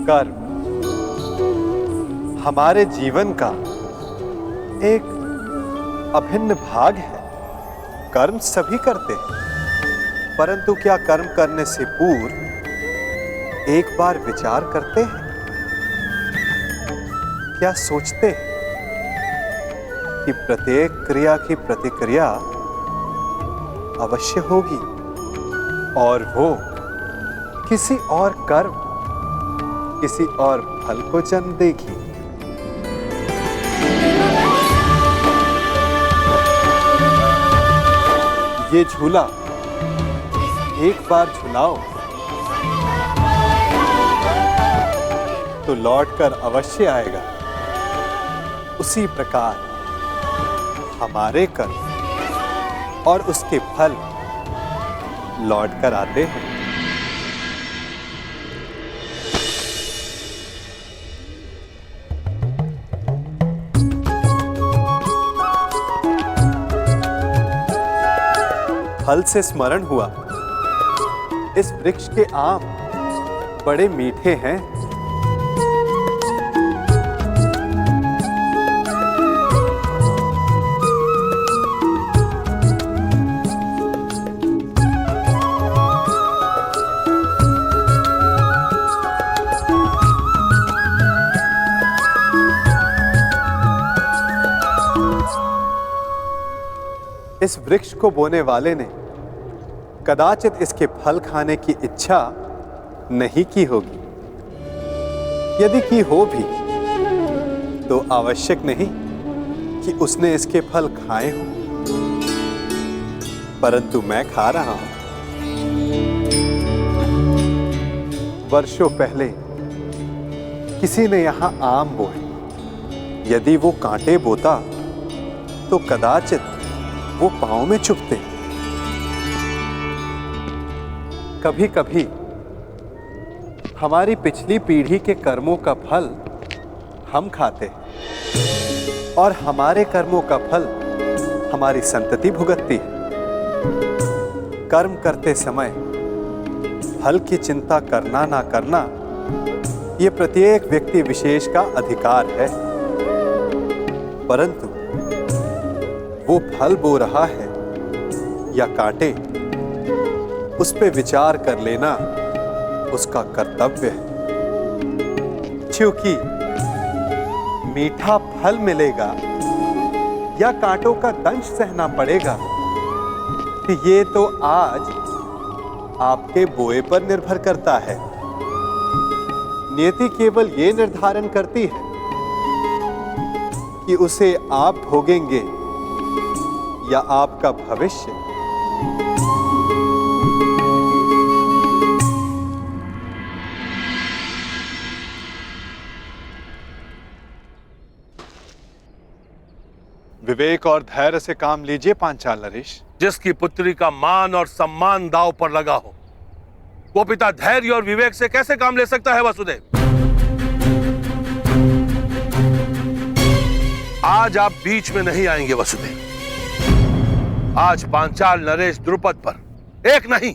कर्म हमारे जीवन का एक अभिन्न भाग है। कर्म सभी करते हैं, परंतु क्या कर्म करने से पूर्व एक बार विचार करते हैं? क्या सोचते हैं कि प्रत्येक क्रिया की प्रतिक्रिया अवश्य होगी और वो किसी और कर्म, किसी और फल को जन्म देगी? ये झूला एक बार झुलाओ तो लौटकर अवश्य आएगा। उसी प्रकार हमारे कर्म और उसके फल लौट कर आते हैं। फल से स्मरण हुआ, इस वृक्ष के आम बड़े मीठे हैं। इस वृक्ष को बोने वाले ने कदाचित इसके फल खाने की इच्छा नहीं की होगी। यदि की हो भी तो आवश्यक नहीं कि उसने इसके फल खाए हों, परंतु मैं खा रहा हूं। वर्षों पहले किसी ने यहां आम बोए। यदि वो कांटे बोता तो कदाचित वो पांव में चुभते। कभी कभी हमारी पिछली पीढ़ी के कर्मों का फल हम खाते हैं और हमारे कर्मों का फल हमारी संतति भुगतती है। कर्म करते समय फल की चिंता करना ना करना, ये प्रत्येक व्यक्ति विशेष का अधिकार है, परंतु वो फल बो रहा है या कांटे, उस पे विचार कर लेना उसका कर्तव्य है। क्योंकि मीठा फल मिलेगा या कांटों का दंश सहना पड़ेगा, ये तो आज आपके बोए पर निर्भर करता है। नियति केवल ये निर्धारण करती है कि उसे आप भोगेंगे या आपका भविष्य। विवेक और धैर्य से काम लीजिए पांचाल नरेश। जिसकी पुत्री का मान और सम्मान दांव पर लगा हो, वो पिता धैर्य और विवेक से कैसे काम ले सकता है वसुदेव? आज आप बीच में नहीं आएंगे वसुदेव। आज पांचाल नरेश द्रुपद पर एक नहीं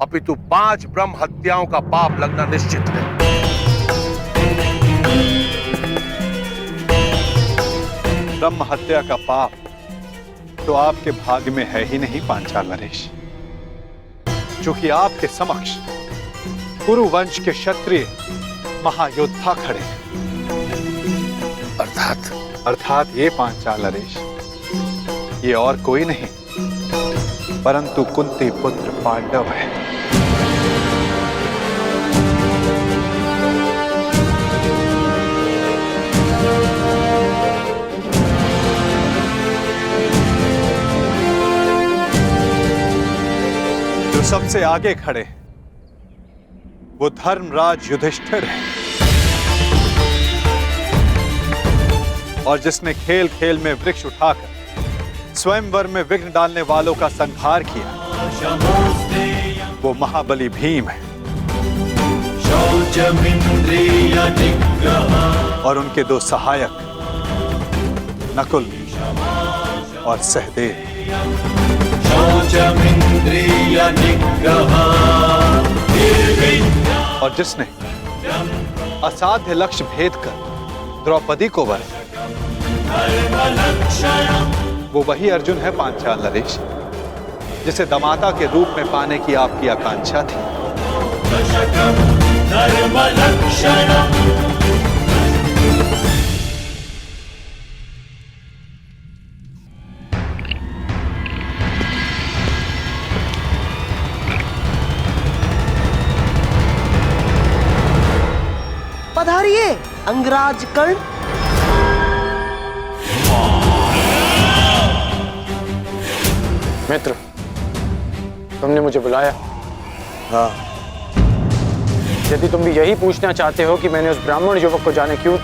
अपितु 5 ब्रह्म हत्याओं का पाप लगना निश्चित है। ब्रह्म हत्या का पाप तो आपके भाग्य में है ही नहीं पांचाल नरेश, क्योंकि आपके समक्ष कुरुवंश के क्षत्रिय महायोद्धा खड़े हैं। अर्थात ये पांचाल नरेश, ये और कोई नहीं परंतु कुंती पुत्र पांडव है। जो सबसे आगे खड़े हैं वो धर्मराज युधिष्ठिर है, और जिसने खेल खेल में वृक्ष उठाकर स्वयंवर में विघ्न डालने वालों का संहार किया वो महाबली भीम है। और उनके 2 सहायक नकुल और सहदेव। और जिसने असाध्य लक्ष्य भेद कर द्रौपदी को वरा, वो वही अर्जुन है पांचाल नरेश, जिसे दमाता के रूप में पाने की आपकी आकांक्षा थी। पधारिए अंगराज कर्ण। मित्र, तुमने मुझे बुलाया? हाँ। यदि तुम भी यही पूछना चाहते हो कि मैंने उस ब्राह्मण युवक को जाने क्यों,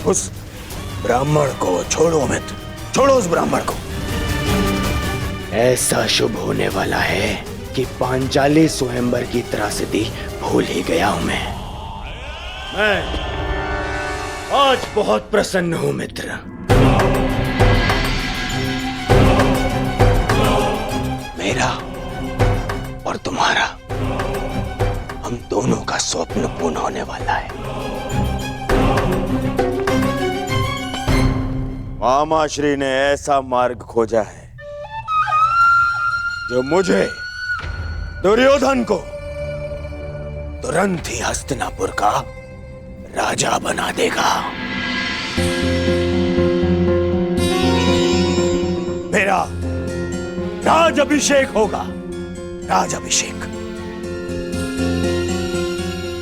उस ब्राह्मण को छोड़ो मित्र, छोड़ो उस ब्राह्मण को। ऐसा शुभ होने वाला है कि पांचाली स्वयंवर की त्रासदी भूल ही गया हूं मैं आज बहुत प्रसन्न हूं मित्र। मेरा और तुम्हारा, हम दोनों का स्वप्न पूर्ण होने वाला है। मामाश्री ने ऐसा मार्ग खोजा है जो मुझे, दुर्योधन को, तुरंत ही हस्तिनापुर का राजा बना देगा। मेरा राज अभिषेक होगा, राज अभिषेक।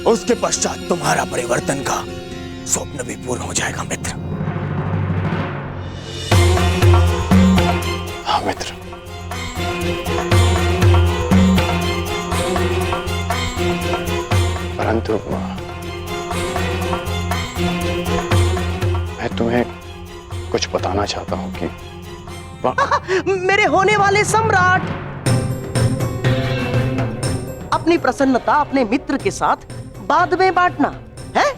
उसके पश्चात तुम्हारा परिवर्तन का स्वप्न भी पूर्ण हो जाएगा मित्र। हाँ मित्र। परंतु मैं तुम्हें कुछ बताना चाहता हूं कि मेरे होने वाले सम्राट, अपनी प्रसन्नता अपने मित्र के साथ बाद में बांटना है।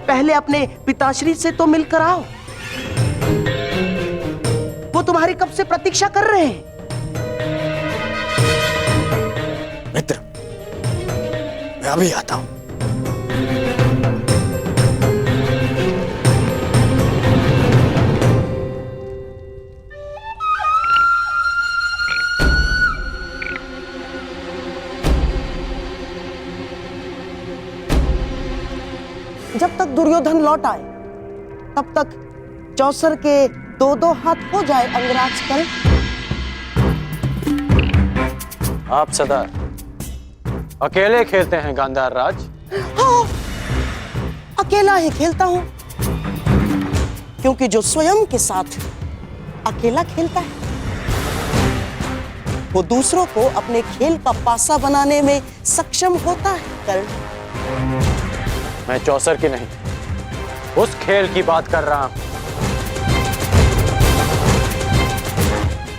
पहले अपने पिताश्री से तो मिलकर आओ, वो तुम्हारी कब से प्रतीक्षा कर रहे हैं। मित्र, मैं अभी आता हूं। जब तक दुर्योधन लौट आए तब तक चौसर के दो दो हाथ हो जाए अंगराज कर्ण। आप सदा अकेले खेलते हैं गांधार राज? हाँ, अकेला ही खेलता हूं, क्योंकि जो स्वयं के साथ अकेला खेलता है वो दूसरों को अपने खेल का पासा बनाने में सक्षम होता है कर्ण। मैं चौसर की नहीं, उस खेल की बात कर रहा हूं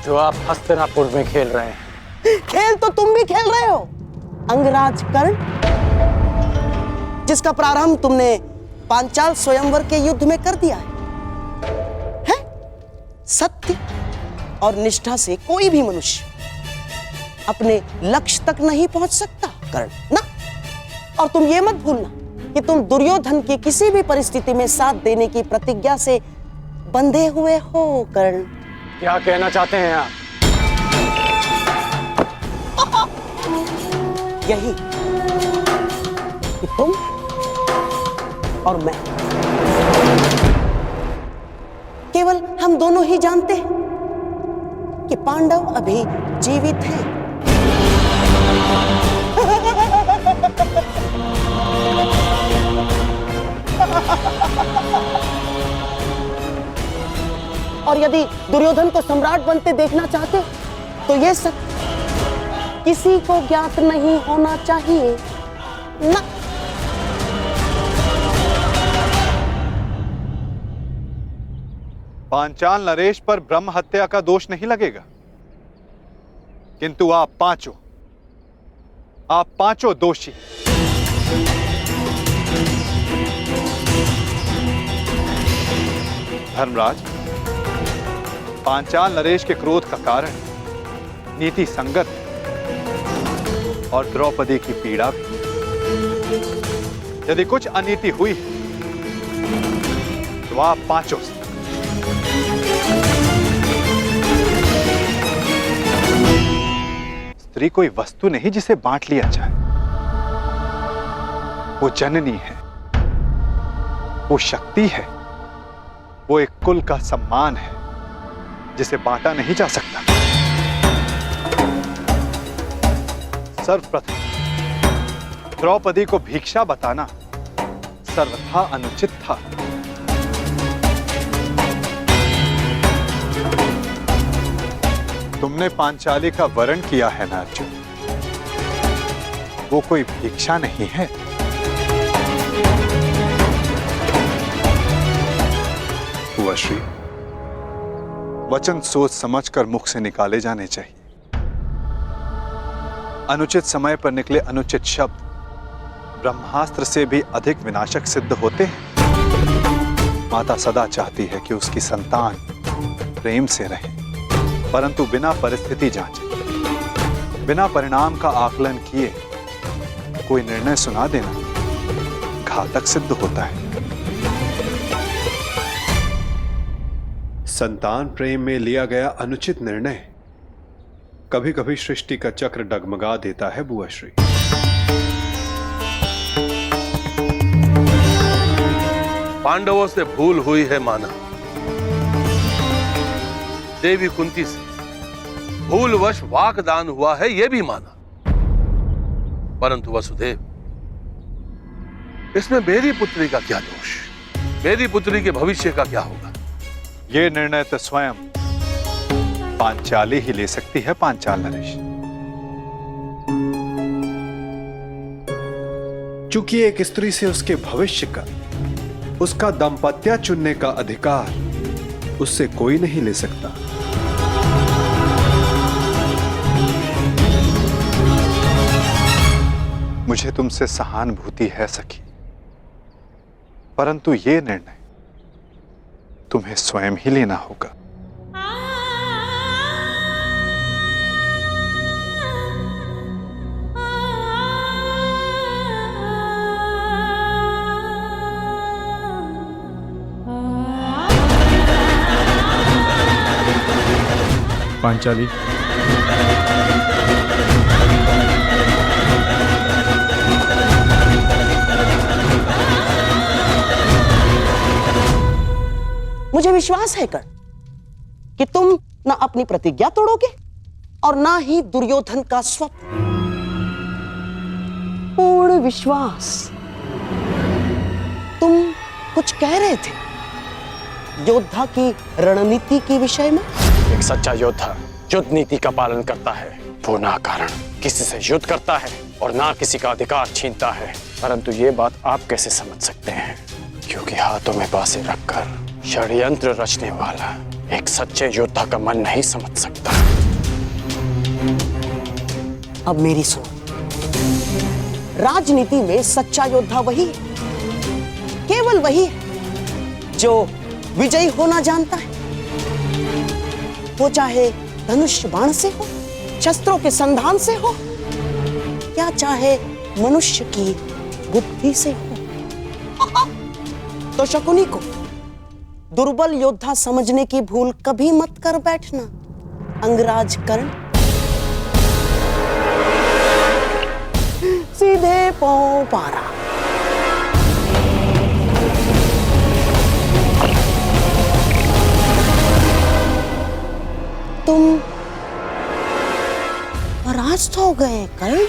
जो आप हस्तिनापुर में खेल रहे हैं। खेल तो तुम भी खेल रहे हो अंगराज कर्ण, जिसका प्रारंभ तुमने पांचाल स्वयंवर के युद्ध में कर दिया है? सत्य और निष्ठा से कोई भी मनुष्य अपने लक्ष्य तक नहीं पहुंच सकता कर्ण ना। और तुम ये मत भूलना कि तुम दुर्योधन की किसी भी परिस्थिति में साथ देने की प्रतिज्ञा से बंधे हुए हो कर्ण। क्या कहना चाहते हैं आप? यही कि तुम और मैं, केवल हम दोनों ही जानते हैं कि पांडव अभी जीवित हैं। और यदि दुर्योधन को सम्राट बनते देखना चाहते हो तो ये सब किसी को ज्ञात नहीं होना चाहिए ना। पांचाल नरेश पर ब्रह्म हत्या का दोष नहीं लगेगा? किंतु आप पांचों दोषी। धर्मराज, पांचाल नरेश के क्रोध का कारण नीति संगत और द्रौपदी की पीड़ा भी। यदि कुछ अनीति हुई है तो आप पांचों से। स्त्री कोई वस्तु नहीं जिसे बांट लिया जाए। वो जननी है, वो शक्ति है, वो एक कुल का सम्मान है जिसे बांटा नहीं जा सकता। सर्वप्रथम द्रौपदी को भिक्षा बताना सर्वथा अनुचित था। तुमने पांचाली का वरण किया है ना अर्जुन, वो कोई भिक्षा नहीं है। श्री वचन सोच समझकर मुख से निकाले जाने चाहिए। अनुचित समय पर निकले अनुचित शब्द ब्रह्मास्त्र से भी अधिक विनाशक सिद्ध होते हैं। माता सदा चाहती है कि उसकी संतान प्रेम से रहे, परंतु बिना परिस्थिति जांचे, बिना परिणाम का आकलन किए कोई निर्णय सुना देना घातक सिद्ध होता है। संतान प्रेम में लिया गया अनुचित निर्णय कभी कभी सृष्टि का चक्र डगमगा देता है बुआश्री। पांडवों से भूल हुई है माना, देवी कुंती से भूलवश वाकदान हुआ है यह भी माना, परंतु वसुदेव, इसमें मेरी पुत्री का क्या दोष? मेरी पुत्री के भविष्य का क्या होगा? ये निर्णय तो स्वयं पांचाली ही ले सकती है। पांचाल नरेश, चूंकि एक स्त्री से उसके भविष्य का, उसका दाम्पत्य चुनने का अधिकार उससे कोई नहीं ले सकता। मुझे तुमसे सहानुभूति है सखी, परंतु ये निर्णय तुम्हें स्वयं ही लेना होगा। पांचाली, मुझे विश्वास है कर्ण कि तुम न अपनी प्रतिज्ञा तोड़ोगे और ना ही दुर्योधन का स्वप्न। पूर्ण विश्वास। तुम कुछ कह रहे थे योद्धा की रणनीति के विषय में। एक सच्चा योद्धा युद्ध नीति का पालन करता है। वो ना कारण किसी से युद्ध करता है और ना किसी का अधिकार छीनता है। परंतु ये बात आप कैसे समझ सकते हैं? क्योंकि हाथों में बांसे रखकर षड्यंत्र रचने वाला एक सच्चे योद्धा का मन नहीं समझ सकता। अब मेरी सुनो, राजनीति में सच्चा योद्धा वही है, केवल वही है जो विजयी होना जानता है। वो चाहे धनुष बाण से हो, शस्त्रों के संधान से हो, या चाहे मनुष्य की बुद्धि से हो। तो शकुनी को दुर्बल योद्धा समझने की भूल कभी मत कर बैठना अंगराज कर्ण। सीधे पांव पारा। तुम परास्त हो गए कर्ण।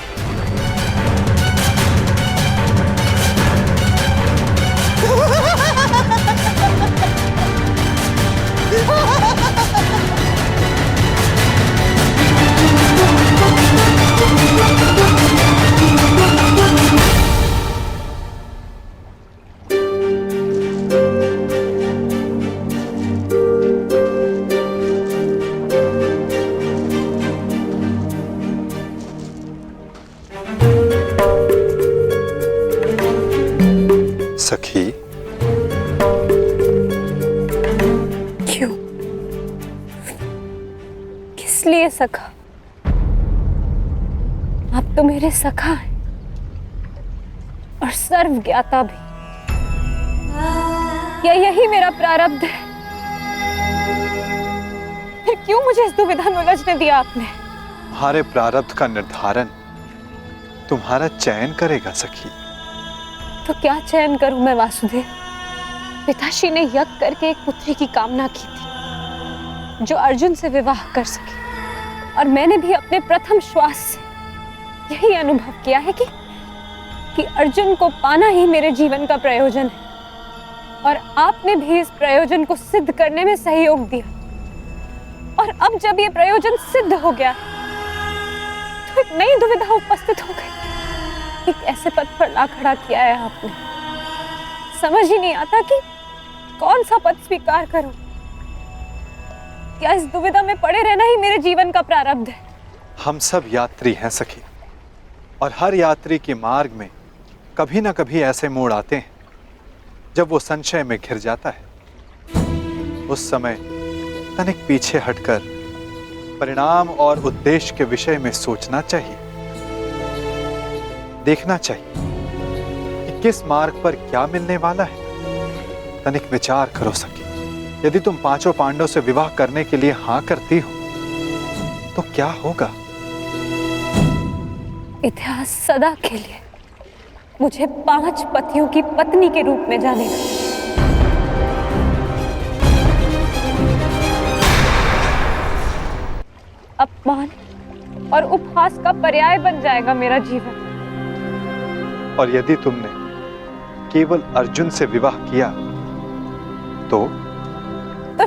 इसलिए सखा, आप तो मेरे सखा हैं और सर्व ज्ञाता भी। क्या यही मेरा प्रारब्ध है? फिर क्यों मुझे इस दुविधा में उलझने दिया आपने? तुम्हारे प्रारब्ध का निर्धारण तुम्हारा चयन करेगा सखी। तो क्या चयन करूं मैं वासुदेव? पिताश्री ने यज्ञ करके एक पुत्री की कामना की थी जो अर्जुन से विवाह कर सके, और मैंने भी अपने प्रथम श्वास से यही अनुभव किया है कि अर्जुन को पाना ही मेरे जीवन का प्रयोजन है, और आपने भी इस प्रयोजन को सिद्ध करने में सहयोग दिया। और अब जब ये प्रयोजन सिद्ध हो गया तो एक नई दुविधा उपस्थित हो गई। एक ऐसे पद पर ला खड़ा किया है आपने, समझ ही नहीं आता कि कौन सा पद स्वीकार करूं। क्या इस दुविधा में पड़े रहना ही मेरे जीवन का प्रारब्ध है? हम सब यात्री हैं सखी, और हर यात्री के मार्ग में कभी ना कभी ऐसे मोड़ आते हैं जब वो संशय में घिर जाता है। उस समय तनिक पीछे हटकर परिणाम और उद्देश्य के विषय में सोचना चाहिए, देखना चाहिए कि किस मार्ग पर क्या मिलने वाला है। तनिक विचार करो सखी, यदि तुम पांचों पांडवों से विवाह करने के लिए हां करती हो तो क्या होगा? इतिहास सदा के लिए मुझे 5 पतियों की पत्नी के रूप में जानेगा। अपमान और उपहास का पर्याय बन जाएगा मेरा जीवन। और यदि तुमने केवल अर्जुन से विवाह किया तो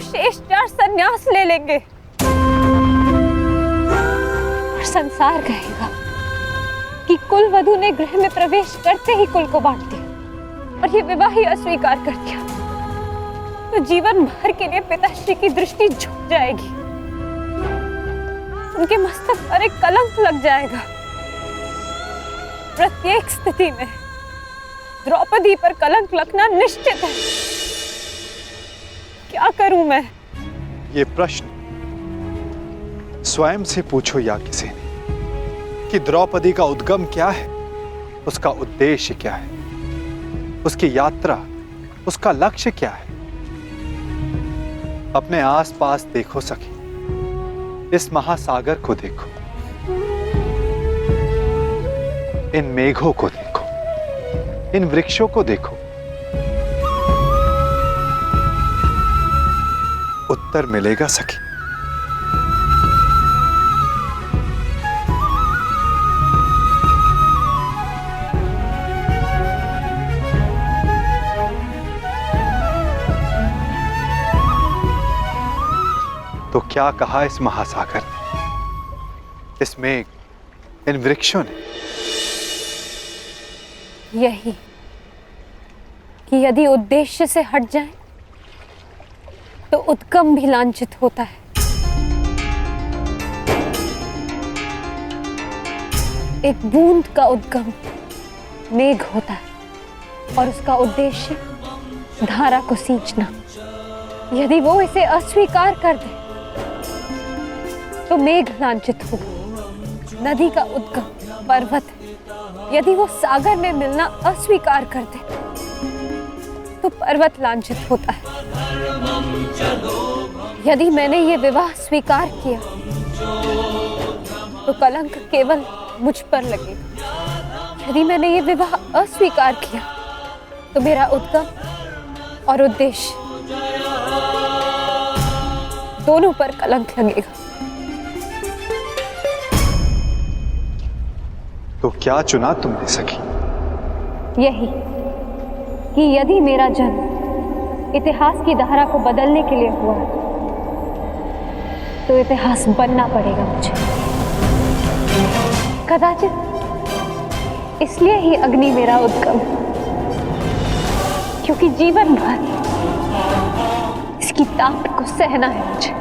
शेष 4 संन्यास ले लेंगे और संसार कहेगा कि कुल वधू ने गृह में प्रवेश करते ही कुल को बांट दिया और ये विवाह ही अस्वीकार कर दिया। तो जीवन भर के लिए पिताश्री की दृष्टि झुक जाएगी, उनके मस्तक पर एक कलंक लग जाएगा। प्रत्येक स्थिति में द्रौपदी पर कलंक लगना निश्चित है। क्या करूं मैं? ये प्रश्न स्वयं से पूछो या किसी ने कि द्रौपदी का उद्गम क्या है, उसका उद्देश्य क्या है, उसकी यात्रा, उसका लक्ष्य क्या है। अपने आसपास देखो सखी, इस महासागर को देखो, इन मेघों को देखो, इन वृक्षों को देखो। उत्तर मिलेगा सखी। तो क्या कहा इस महासागर ने, इस मेघ, इन वृक्षों ने? यही कि यदि उद्देश्य से हट जाए तो उद्गम भी लांछित होता है। एक बूंद का उद्गम मेघ होता है और उसका उद्देश्य धारा को सींचना। यदि वो इसे अस्वीकार कर दे तो मेघ लांछित होगा। नदी का उद्गम पर्वत है, यदि वो सागर में मिलना अस्वीकार कर दे तो पर्वत लांछित होता है। यदि मैंने ये विवाह स्वीकार किया तो कलंक केवल मुझ पर लगेगा। यदि मैंने ये विवाह अस्वीकार किया तो मेरा उद्गम और उद्देश्य दोनों पर कलंक लगेगा। तो क्या चुना तुमने सखी? यही कि यदि मेरा जन्म इतिहास की धारा को बदलने के लिए हुआ तो इतिहास बनना पड़ेगा मुझे। कदाचित इसलिए ही अग्नि मेरा उद्गम, क्योंकि जीवन भर इसकी ताप को सहना है मुझे।